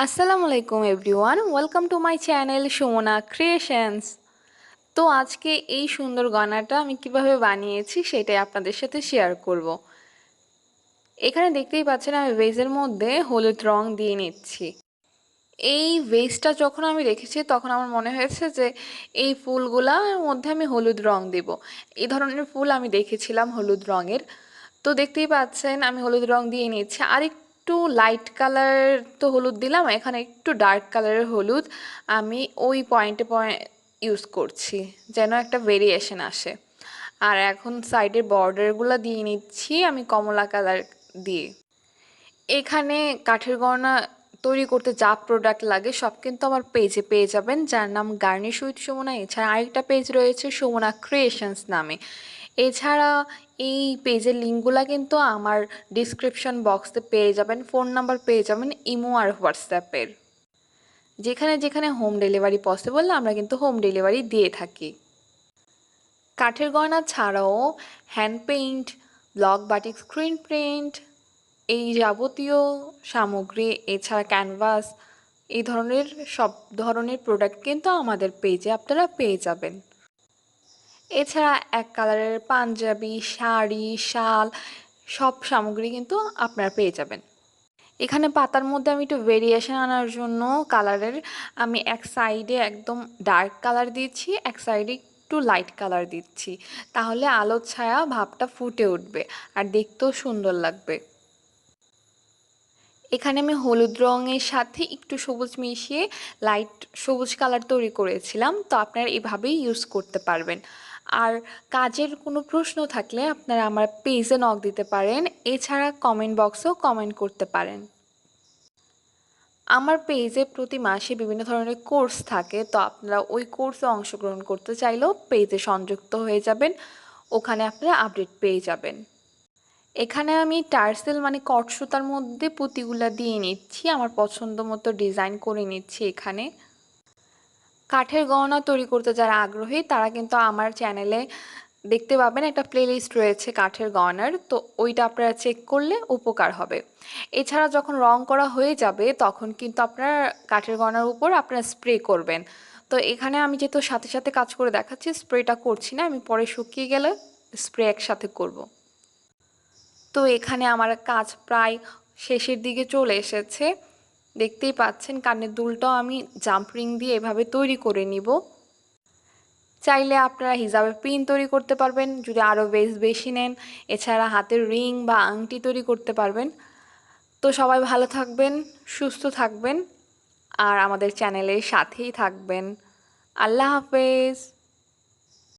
আসসালামু আলাইকুম everyone, welcome to my channel Sumana creations. তো আজকে এই সুন্দর গয়নাটা আমি কিভাবে বানিয়েছি সেটাই আপনাদের সাথে শেয়ার করব। এখানে দেখতেই পাচ্ছেন আমি ভেজের মধ্যে হলুদ রং দিয়ে নিচ্ছি। এই ভেজটা যখন আমি রেখেছি তখন আমার মনে হয়েছে যে এই ফুলগুলার মধ্যে আমি হলুদ রং দেব। এই ধরনের ফুল আমি দেখেছিলাম হলুদ রঙের। তো দেখতেই পাচ্ছেন আমি হলুদ রং দিয়ে নিচ্ছি। আর একটু লাইট কালার তো হলুদ দিলাম, এখানে একটু ডার্ক কালারের হলুদ আমি ওই পয়েন্টে ইউজ করছি যেন একটা ভেরিয়েশন আসে। আর এখন সাইডের বর্ডারগুলো দিয়ে নিচ্ছি আমি কমলা কালার দিয়ে। এখানে কাঠের গয়না তৈরি করতে যা প্রোডাক্ট লাগে সব কিন্তু আমার পেজে পেয়ে যাবেন, যার নাম গার্নিশ উইথ সুমনা। এছাড়া আরেকটা পেজ রয়েছে সুমনা ক্রিয়েশনস নামে। এছাড়া এই পেজের লিঙ্কগুলো কিন্তু আমার ডিসক্রিপশন বক্সে পেয়ে যাবেন, ফোন নাম্বার পেয়ে যাবেন ইমো আর হোয়াটসঅ্যাপের। যেখানে যেখানে হোম ডেলিভারি পসিবল আমরা কিন্তু হোম ডেলিভারি দিয়ে থাকি। কাঠের গয়না ছাড়াও hand paint, block batik screen print, এই যাবতীয় সামগ্রী, এছাড়া ক্যানভাস, এই ধরনের সব ধরনের প্রোডাক্ট কিন্তু আমাদের পেজে আপনারা পেয়ে যাবেন। এছাড়া এক কালারের পাঞ্জাবি, শাড়ি, শাল সব সামগ্রী কিন্তু আপনারা পেয়ে যাবেন। এখানে পাতার মধ্যে আমি একটু ভেরিয়েশন আনার জন্য কালারের আমি এক সাইডে একদম ডার্ক কালার দিচ্ছি, এক সাইডে একটু লাইট কালার দিচ্ছি, তাহলে আলো ছায়া ভাবটা ফুটে উঠবে আর দেখতেও সুন্দর লাগবে। এখানে আমি হলুদ রঙের সাথে একটু সবুজ মিশিয়ে লাইট সবুজ কালার তৈরি করেছিলাম। তো আপনারা এভাবেই ইউজ করতে পারবেন। আর কাজের কোনো প্রশ্ন থাকলে আপনারা আমার পেজে নক দিতে পারেন, এছাড়া কমেন্ট বক্সেও কমেন্ট করতে পারেন। আমার পেজে প্রতি মাসে বিভিন্ন ধরনের কোর্স থাকে, তো আপনারা ওই কোর্সে অংশগ্রহণ করতে চাইলেও পেজে সংযুক্ত হয়ে যাবেন, ওখানে আপনারা আপডেট পেয়ে যাবেন। এখানে আমি টার্সেল মানে কট সুতার মধ্যে পুঁতিগুলা দিয়ে নিচ্ছি, আমার পছন্দ মতো ডিজাইন করে নিচ্ছি। এখানে কাঠের গহনা তৈরি করতে যারা আগ্রহী তারা কিন্তু আমার চ্যানেলে দেখতে পাবেন একটা প্লেলিস্ট রয়েছে কাঠের গহনার, তো ওইটা আপনারা চেক করলে উপকার হবে। এছাড়া যখন রং করা হয়ে যাবে তখন কিন্তু আপনার কাঠের গহনার উপর আপনারা স্প্রে করবেন। তো এখানে আমি যেহেতু সাথে সাথে কাজ করে দেখাচ্ছি, স্প্রেটা করছি না, আমি পরে শুকিয়ে গেলে স্প্রে একসাথে করব। তো এখানে আমার কাজ প্রায় শেষের দিকে চলে এসেছে। দেখতেই পাচ্ছেন কানের দুলটাও আমি জাম্প রিং দিয়ে এভাবে তৈরি করে নিব। চাইলে আপনারা হিজাবের পিন তৈরি করতে পারবেন যদি আরও বেশি নেন, এছাড়া হাতের রিং বা আংটি তৈরি করতে পারবেন। তো সবাই ভালো থাকবেন, সুস্থ থাকবেন আর আমাদের চ্যানেলের সাথেই থাকবেন। আল্লাহ হাফেজ।